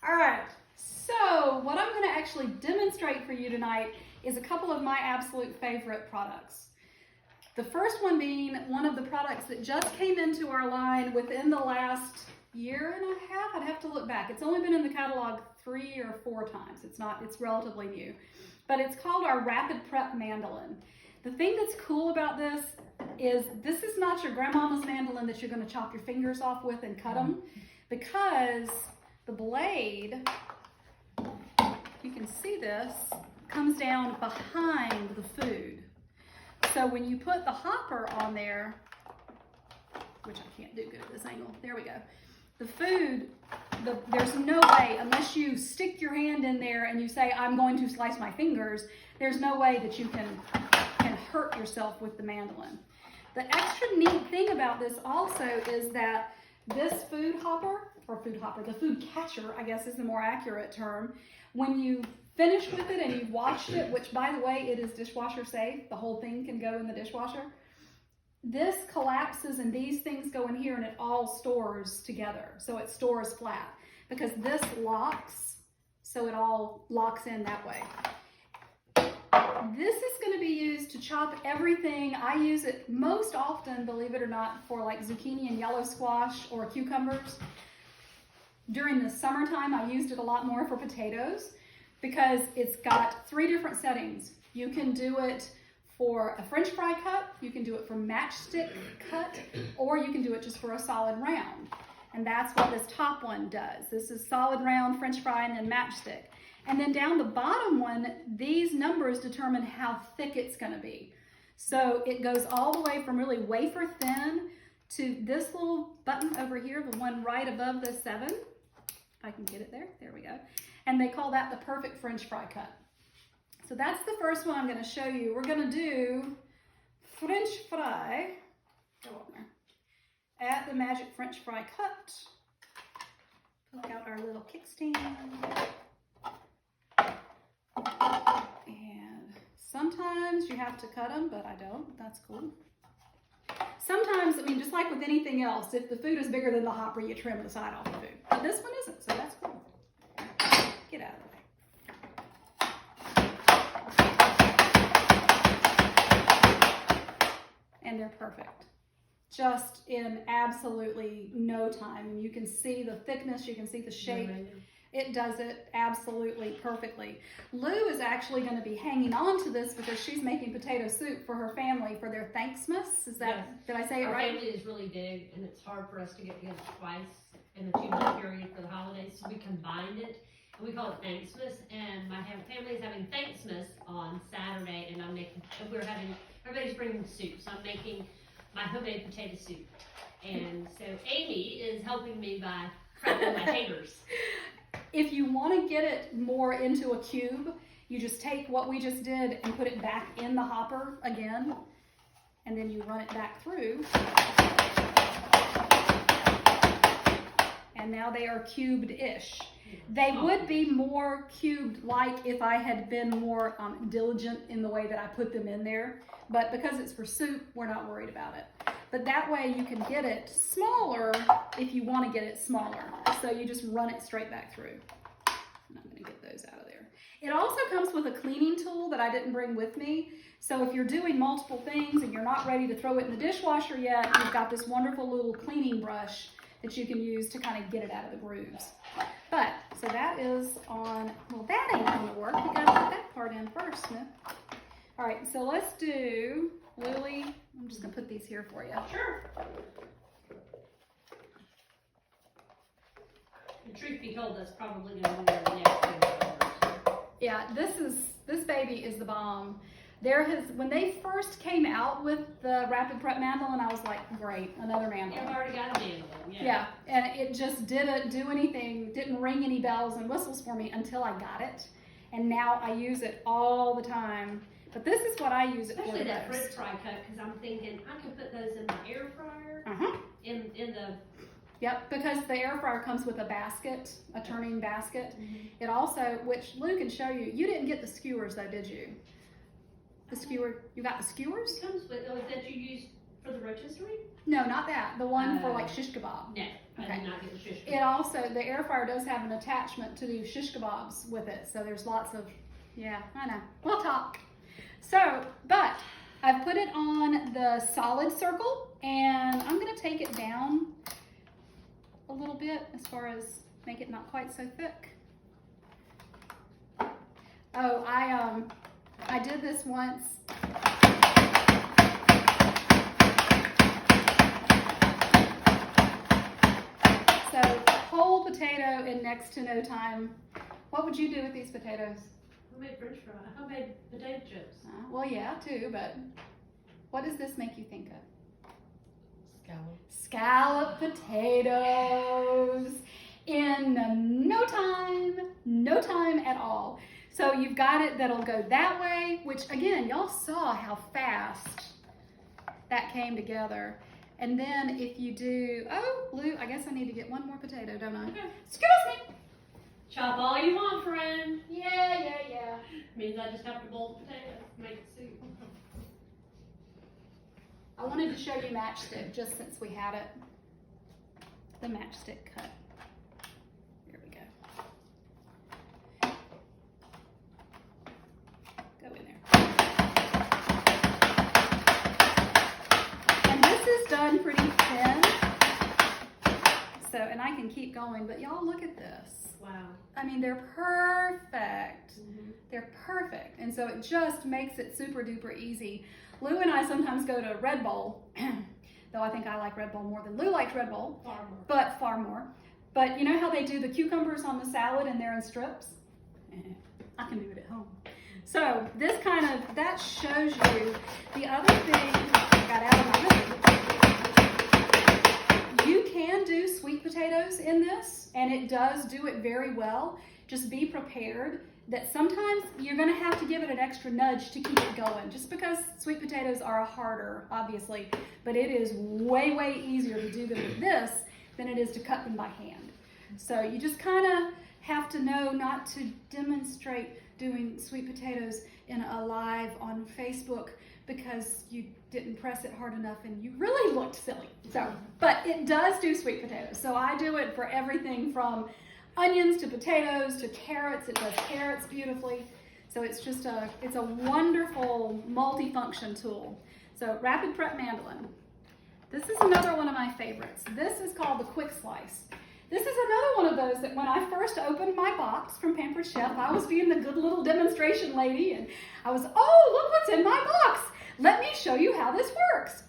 All right, so what I'm going to actually demonstrate for you tonight is a couple of my absolute favorite products. The first one being one of the products that just came into our line within the last year and a half. I'd have to look back. It's only been in the catalog 3 or 4 times. It's relatively new. But it's called our Rapid Prep Mandolin. The thing that's cool about this is not your grandmama's mandolin that you're going to chop your fingers off with and cut them, because the blade, you can see this, comes down behind the food. So when you put the hopper on there, which I can't do good at this angle, there we go. The food, there's no way, unless you stick your hand in there and you say, I'm going to slice my fingers, there's no way that you can hurt yourself with the mandolin. The extra neat thing about this also is that this food hopper, the food catcher, I guess is the more accurate term, when you finish with it and you've washed it, which by the way, it is dishwasher safe, the whole thing can go in the dishwasher. This collapses and these things go in here and it all stores together. So it stores flat because this locks, so it all locks in that way. This is going to be used to chop everything. I use it most often, believe it or not, for like zucchini and yellow squash or cucumbers. During the summertime, I used it a lot more for potatoes because it's got 3 different settings. You can do it for a French fry cut, you can do it for matchstick cut, or you can do it just for a solid round. And that's what this top one does. This is solid round, French fry, and then matchstick. And then down the bottom one, these numbers determine how thick it's gonna be. So it goes all the way from really wafer thin to this little button over here, the one right above the 7. If I can get it there, there we go. And they call that the perfect French fry cut. So that's the first one I'm gonna show you. We're gonna do French fry, go on there, at the Magic French Fry Cut. Pull out our little kickstand. And sometimes you have to cut them, but I don't. That's cool. Sometimes, I mean, just like with anything else, if the food is bigger than the hopper, you trim the side off the food. But this one isn't, so that's cool. Get out of the way. And they're perfect. Just in absolutely no time. And you can see the thickness, you can see the shape. It does it absolutely perfectly. Lou is actually going to be hanging on to this because she's making potato soup for her family for their Thanksmas. Is that, yes. Did I say it right? Our family is really big and it's hard for us to get together twice in the 2-month period for the holidays. So we combined it and we call it Thanksmas. And my family is having Thanksmas on Saturday and everybody's bringing soup. So I'm making my homemade potato soup. And so Amy is helping me by prepping my taters. If you want to get it more into a cube, you just take what we just did and put it back in the hopper again, and then you run it back through. And now they are cubed-ish. They would be more cubed-like if I had been more diligent in the way that I put them in there. But because it's for soup, we're not worried about it. But that way you can get it smaller if you want to get it smaller. So you just run it straight back through. And I'm going to get those out of there. It also comes with a cleaning tool that I didn't bring with me. So if you're doing multiple things and you're not ready to throw it in the dishwasher yet, you've got this wonderful little cleaning brush that you can use to kind of get it out of the grooves. But, so that is on, well, that ain't going to work. We got to put that part in first, Smith. All right, so let's do Lily. I'm just going to put these here for you. Sure. The truth be told, that's probably going to be the next thing. Yeah, this baby is the bomb. When they first came out with the Rapid Prep Mandolin, I was like, great, another mandolin. I've already got a mandolin, yeah. And it just didn't do anything, didn't ring any bells and whistles for me until I got it. And now I use it all the time. But this is what I use it for. Especially that French fry cut, because I'm thinking I can put those in the air fryer. In the. Yep, because the air fryer comes with a basket, a turning basket. It also, which Lou can show you. You didn't get the skewers though, did you? The skewer. You got the skewers? It comes with that you use for the rotisserie. No, not that. The one for like shish kebab. No. I Okay. did not get the shish It also, the air fryer does have an attachment to do shish kebabs with it. So there's lots of, yeah, I know. We'll talk. So, but I've put it on the solid circle and I'm gonna take it down a little bit as far as make it not quite so thick. Oh, I did this once. So whole potato in next to no time. What would you do with these potatoes? Homemade French fry, homemade potato chips. Well, yeah, too, but what does this make you think of? Scallop potatoes in no time at all. So you've got it that'll go that way, which again, y'all saw how fast that came together. And then if you do, oh, Lou, I guess I need to get one more potato, don't I? Okay. Excuse me. Chop all you want, friend. Yeah. Means I just have to boil the potatoes, make the soup. I wanted to show you matchstick just since we had it. The matchstick cut. There we go. Go in there. And this is done pretty thin. So, and I can keep going, but y'all look at this. Wow. I mean, they're perfect. Mm-hmm. They're perfect. And so it just makes it super duper easy. Lou and I sometimes go to Red Bowl, though I think I like Red Bowl more than Lou likes Red Bowl, far more. But you know how they do the cucumbers on the salad and they're in strips? I can do it at home. So this kind of, that shows you the other thing I got out of my You can do sweet potatoes in this, and it does do it very well. Just be prepared that sometimes you're going to have to give it an extra nudge to keep it going, just because sweet potatoes are harder, obviously, but it is way easier to do them with this than it is to cut them by hand. So you just kind of have to know not to demonstrate doing sweet potatoes in a live on Facebook because you didn't press it hard enough and you really looked silly. So, but it does do sweet potatoes. So I do it for everything from onions to potatoes to carrots. It does carrots beautifully. So it's just it's a wonderful multifunction tool. So Rapid Prep Mandolin. This is another one of my favorites. This is called the Quick Slice. This is another one of those that when I first opened my box from Pampered Chef, I was being the good little demonstration lady and I was, oh, look what's in my box. Let me show you how this works.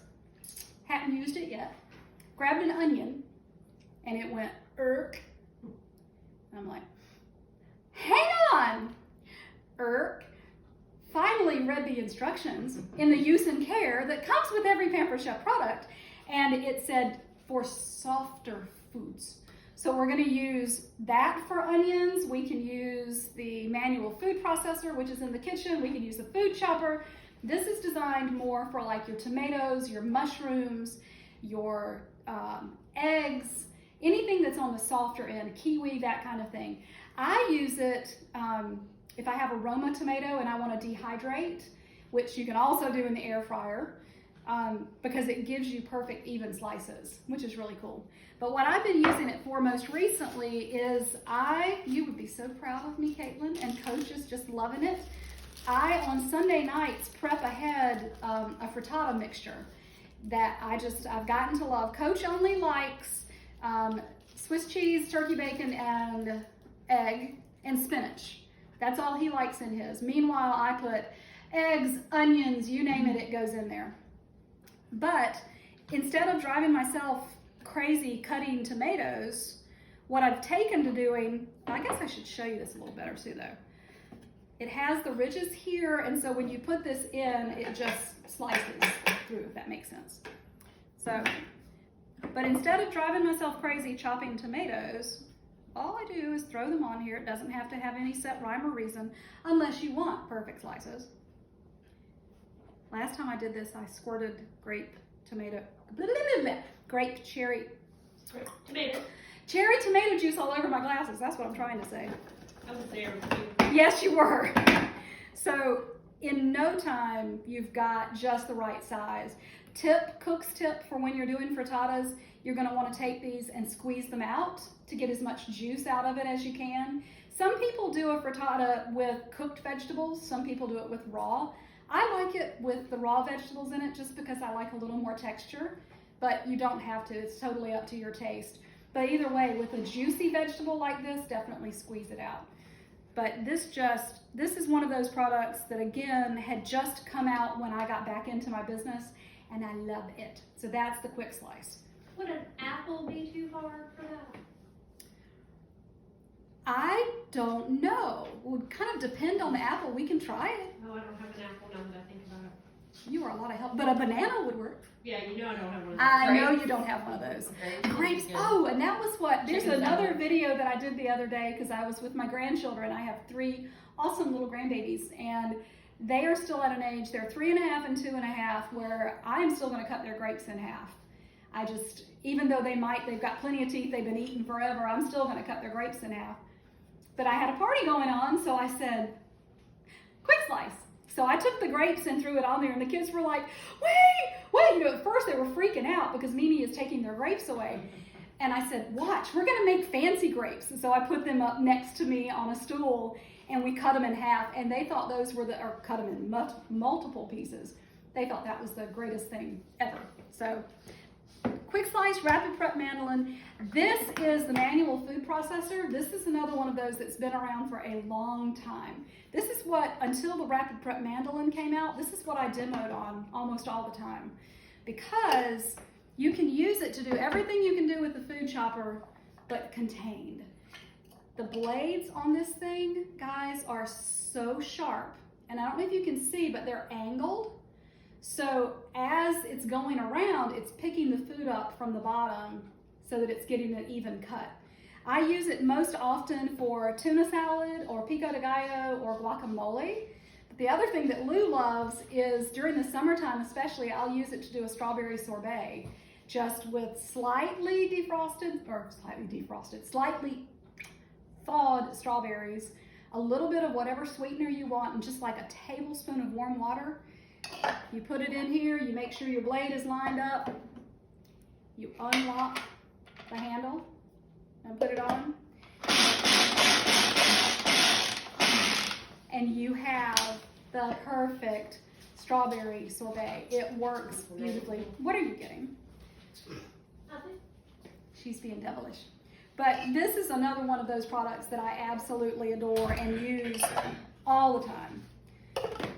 Hadn't used it yet. Grabbed an onion and it went, irk. And I'm like, hang on, irk. Finally read the instructions in the use and care that comes with every Pampered Chef product. And it said for softer foods. So we're going to use that for onions. We can use the manual food processor, which is in the kitchen. We can use the food chopper. This is designed more for like your tomatoes, your mushrooms, your eggs, anything that's on the softer end, kiwi, that kind of thing. I use it if I have a Roma tomato and I want to dehydrate, which you can also do in the air fryer. Because it gives you perfect even slices, which is really cool. But what I've been using it for most recently is you would be so proud of me, Caitlin, and Coach is just loving it. I, on Sunday nights, prep ahead a frittata mixture that I've gotten to love. Coach only likes Swiss cheese, turkey bacon, and egg, and spinach. That's all he likes in his. Meanwhile, I put eggs, onions, you name it, it goes in there. But instead of driving myself crazy cutting tomatoes, what I've taken to doing, I guess I should show you this a little better too though. It has the ridges here, and so when you put this in, it just slices through, if that makes sense. So, but instead of driving myself crazy chopping tomatoes, all I do is throw them on here. It doesn't have to have any set rhyme or reason, unless you want perfect slices. Last time I did this, I squirted grape cherry tomato juice all over my glasses. That's what I'm trying to say. I was there with you. Yes, you were. So in no time, you've got just the right size. cook's tip for when you're doing frittatas, you're gonna wanna take these and squeeze them out to get as much juice out of it as you can. Some people do a frittata with cooked vegetables, some people do it with raw. I like it with the raw vegetables in it just because I like a little more texture, but you don't have to, it's totally up to your taste. But either way, with a juicy vegetable like this, definitely squeeze it out. But this is one of those products that again, had just come out when I got back into my business, and I love it. So that's the quick slice. Would an apple be too hard for that? I don't know. It would kind of depend on the apple. We can try it. Oh, I don't have an apple now that I think about it. You are a lot of help, but a banana would work. Yeah, you know I don't have one of those. I know you don't have one of those. Grapes. Yeah. Oh, and that was what, there's Chicken another salad. video that I did the other day because I was with my grandchildren. I have 3 awesome little grandbabies, and they are still at an age, they're 3.5 and 2.5, where I am still going to cut their grapes in half. I just, even though they've got plenty of teeth, they've been eating forever, I'm still going to cut their grapes in half. But I had a party going on, so I said, quick slice. So I took the grapes and threw it on there, and the kids were like, wait, you know, at first they were freaking out because Mimi is taking their grapes away. And I said, watch, we're gonna make fancy grapes. And so I put them up next to me on a stool, and we cut them in half, and they thought those were or cut them in multiple pieces. They thought that was the greatest thing ever. So, quick slice, rapid prep mandolin. This is the manual food processor. This is another one of those that's been around for a long time. This is what, until the rapid prep mandolin came out, this is what I demoed on almost all the time. Because you can use it to do everything you can do with the food chopper, but contained. The blades on this thing, guys, are so sharp. And I don't know if you can see, but they're angled. So as it's going around, it's picking the food up from the bottom so that it's getting an even cut. I use it most often for tuna salad or pico de gallo or guacamole. But the other thing that Lou loves is during the summertime especially, I'll use it to do a strawberry sorbet, just with slightly thawed strawberries, a little bit of whatever sweetener you want, and just like a tablespoon of warm water. You put it in here, you make sure your blade is lined up, you unlock the handle and put it on, and you have the perfect strawberry sorbet. It works beautifully. What are you getting? Nothing. She's being devilish. But this is another one of those products that I absolutely adore and use all the time.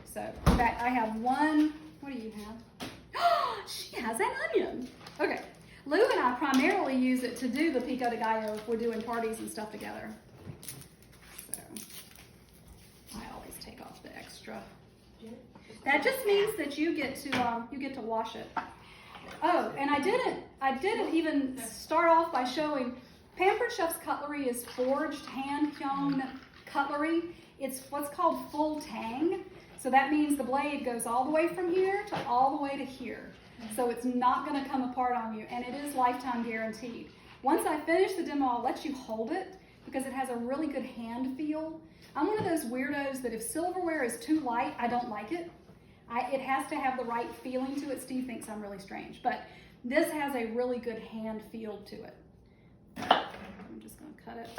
So, in fact, I have one. What do you have? She has an onion. Okay. Lou and I primarily use it to do the pico de gallo if we're doing parties and stuff together. So, I always take off the extra. That just means that you get to wash it. Oh, and I didn't even start off by showing Pampered Chef's cutlery is forged, hand-hewn cutlery. It's what's called full tang. So that means the blade goes all the way from here to all the way to here. So it's not going to come apart on you, and it is lifetime guaranteed. Once I finish the demo, I'll let you hold it because it has a really good hand feel. I'm one of those weirdos that if silverware is too light, I don't like it. It has to have the right feeling to it. Steve thinks I'm really strange, but this has a really good hand feel to it. I'm just going to cut it.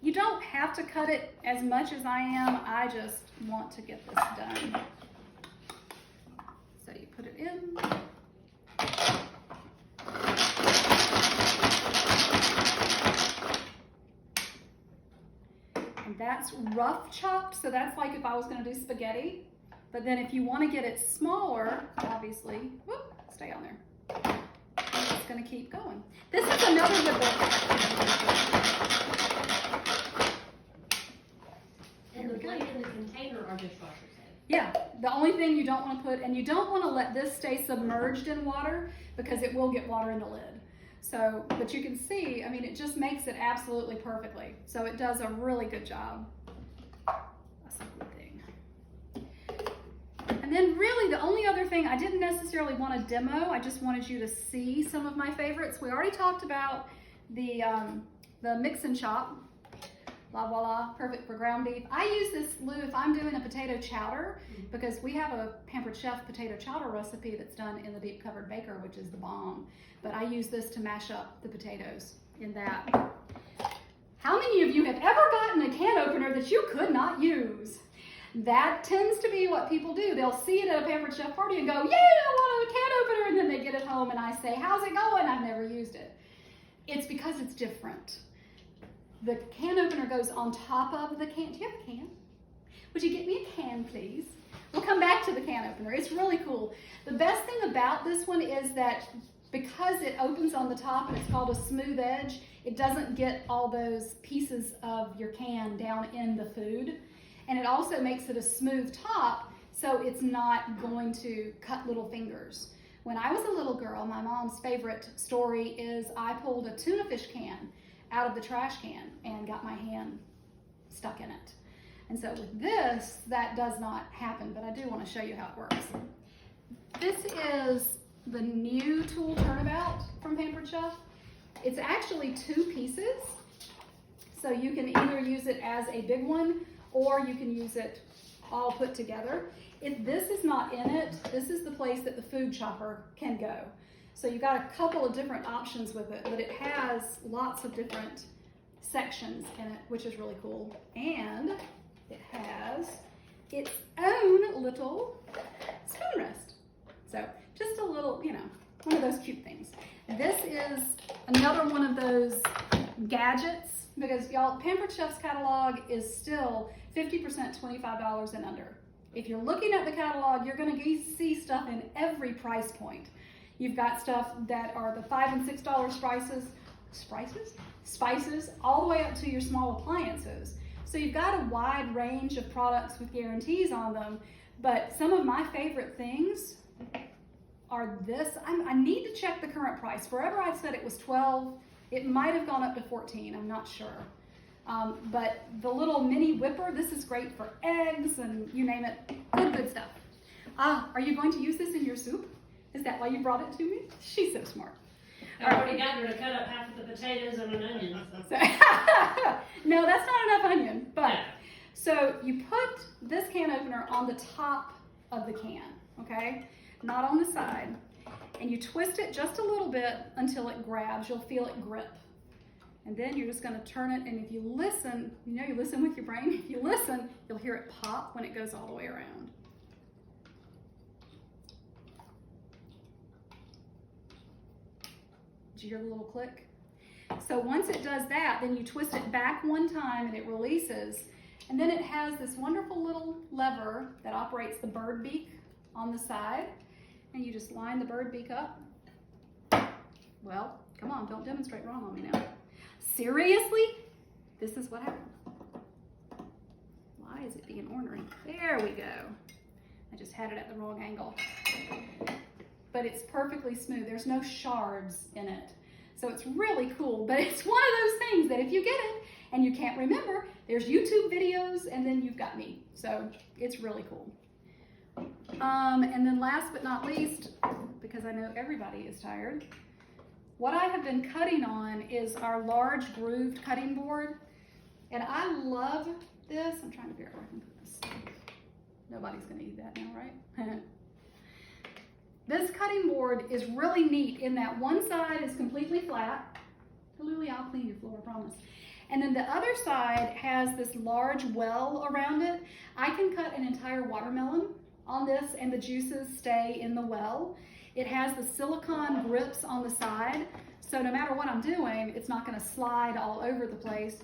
You don't have to cut it as much as I am. I just want to get this done. So you put it in. And that's rough chopped, so that's like if I was going to do spaghetti. But then if you want to get it smaller, obviously, whoop, stay on there. I'm just going to keep going. This is another good one. And the blade and the container are dishwasher safe. Yeah, the only thing you don't want to put, and you don't want to let this stay submerged in water because it will get water in the lid. So, but you can see, I mean, it just makes it absolutely perfectly. So it does a really good job. That's a good thing. And then really the only other thing, I didn't necessarily want to demo, I just wanted you to see some of my favorites. We already talked about the mix and chop. La Voila, perfect for ground beef. I use this, Lou, if I'm doing a potato chowder, because we have a Pampered Chef potato chowder recipe that's done in the deep covered baker, which is the bomb. But I use this to mash up the potatoes in that. How many of you have ever gotten a can opener that you could not use? That tends to be what people do. They'll see it at a Pampered Chef party and go, "Yay, I want a can opener," and then they get it home and I say, "How's it going? I've never used it." It's because it's different. The can opener goes on top of the can. Do you have a can? Would you get me a can, please? We'll come back to the can opener. It's really cool. The best thing about this one is that because it opens on the top and it's called a smooth edge, it doesn't get all those pieces of your can down in the food. And it also makes it a smooth top, so it's not going to cut little fingers. When I was a little girl, my mom's favorite story is I pulled a tuna fish can out of the trash can and got my hand stuck in it. And so with this, that does not happen, but I do want to show you how it works. This is the new tool turnabout from Pampered Chef. It's actually 2 pieces, so you can either use it as a big one or you can use it all put together. If this is not in it, this is the place that the food chopper can go. So you've got a couple of different options with it, but it has lots of different sections in it, which is really cool. And it has its own little spoon rest. So just a little, one of those cute things. This is another one of those gadgets, because y'all, Pampered Chef's catalog is still 50% $25 and under. If you're looking at the catalog, you're going to see stuff in every price point. You've got stuff that are the $5 and $6 spices, all the way up to your small appliances. So you've got a wide range of products with guarantees on them, but some of my favorite things are this. I need to check the current price. Forever I said it was $12. It might have gone up to $14, I'm not sure. But the little mini whipper, this is great for eggs and you name it, good stuff. Are you going to use this in your soup? Is that why you brought it to me? She's so smart. I already got her to cut up half of the potatoes and an onion. So. No, that's not enough onion. But No. So you put this can opener on the top of the can, okay? Not on the side. And you twist it just a little bit until it grabs. You'll feel it grip. And then you're just going to turn it, and if you listen, you listen with your brain. If you listen, you'll hear it pop when it goes all the way around. Did you hear the little click? So once it does that, then you twist it back one time and it releases. And then it has this wonderful little lever that operates the bird beak on the side. And you just line the bird beak up. Well, come on, don't demonstrate wrong on me now. Seriously? This is what happened. Why is it being ornery? There we go. I just had it at the wrong angle. But it's perfectly smooth. There's no shards in it. So it's really cool, but it's one of those things that if you get it and you can't remember, there's YouTube videos and then you've got me. So it's really cool. And then last but not least, because I know everybody is tired, what I have been cutting on is our large grooved cutting board. And I love this. I'm trying to figure out where I can put this. Nobody's going to eat that now, right? This cutting board is really neat in that one side is completely flat. Lily, I'll clean your floor, I promise. And then the other side has this large well around it. I can cut an entire watermelon on this and the juices stay in the well. It has the silicone grips on the side, so no matter what I'm doing, it's not going to slide all over the place.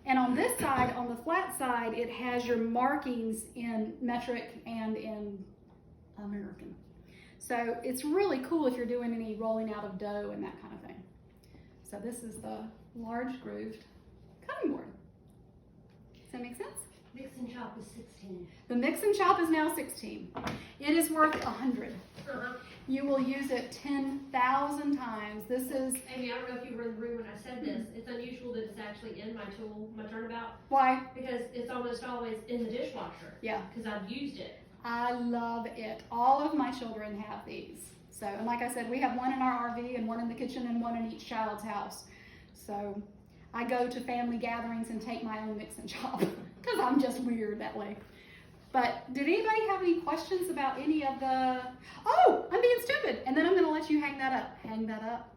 And on this side, on the flat side, it has your markings in metric and in American. So it's really cool if you're doing any rolling out of dough and that kind of thing. So this is the large grooved cutting board. Does that make sense? Mix and chop is 16. The mix and chop is now 16. It is worth 100. You will use it 10,000 times. This is... Amy, I don't know if you were in the room when I said this. It's unusual that it's actually in my tool, my turnabout, why? because it's almost always in the dishwasher. Yeah. Because I've used it. I love it. All of my children have these. So, and like I said, we have one in our RV and one in the kitchen and one in each child's house. So I go to family gatherings and take my own mix and chop because I'm just weird that way. But did anybody have any questions about any of the, oh, I'm being stupid. And then I'm gonna let you hang that up. Hang that up.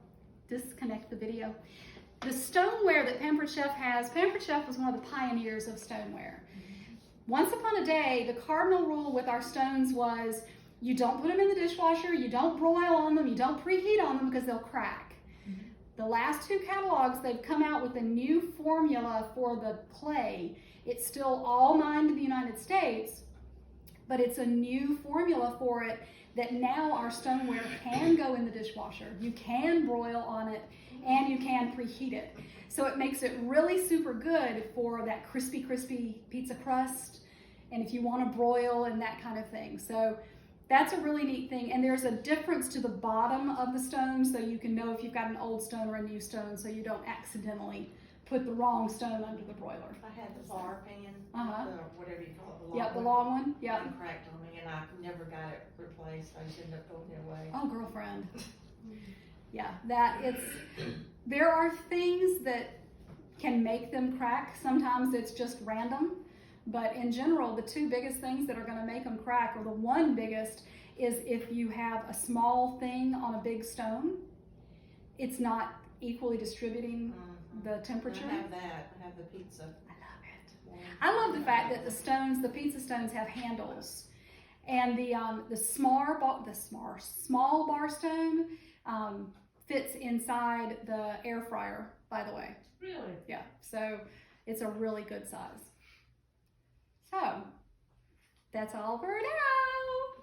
Disconnect the video. The stoneware that Pampered Chef has, Pampered Chef was one of the pioneers of stoneware. Once upon a day, the cardinal rule with our stones was you don't put them in the dishwasher, you don't broil on them, you don't preheat on them because they'll crack. The last two catalogs, they've come out with a new formula for the clay. It's still all mined in the United States, but it's a new formula for it that now our stoneware can go in the dishwasher. You can broil on it and you can preheat it. So it makes it really super good for that crispy pizza crust and if you want to broil and that kind of thing. So that's a really neat thing. And there's a difference to the bottom of the stone so you can know if you've got an old stone or a new stone so you don't accidentally put the wrong stone under the broiler. I had the bar pan, the, whatever you call it, the long Yep, the one. long one. Yep. It cracked on me and I never got it replaced. I just ended up throwing it away. Oh, girlfriend. Yeah, there are things that can make them crack. Sometimes it's just random, but in general, the two biggest things that are gonna make them crack, or the one biggest, is if you have a small thing on a big stone, it's not equally distributing the temperature. I have that. I have the pizza. I love it. I love the fact that the pizza stones have handles. And the small bar stone fits inside the air fryer, by the way. Really? Yeah, so it's a really good size. So, that's all for now.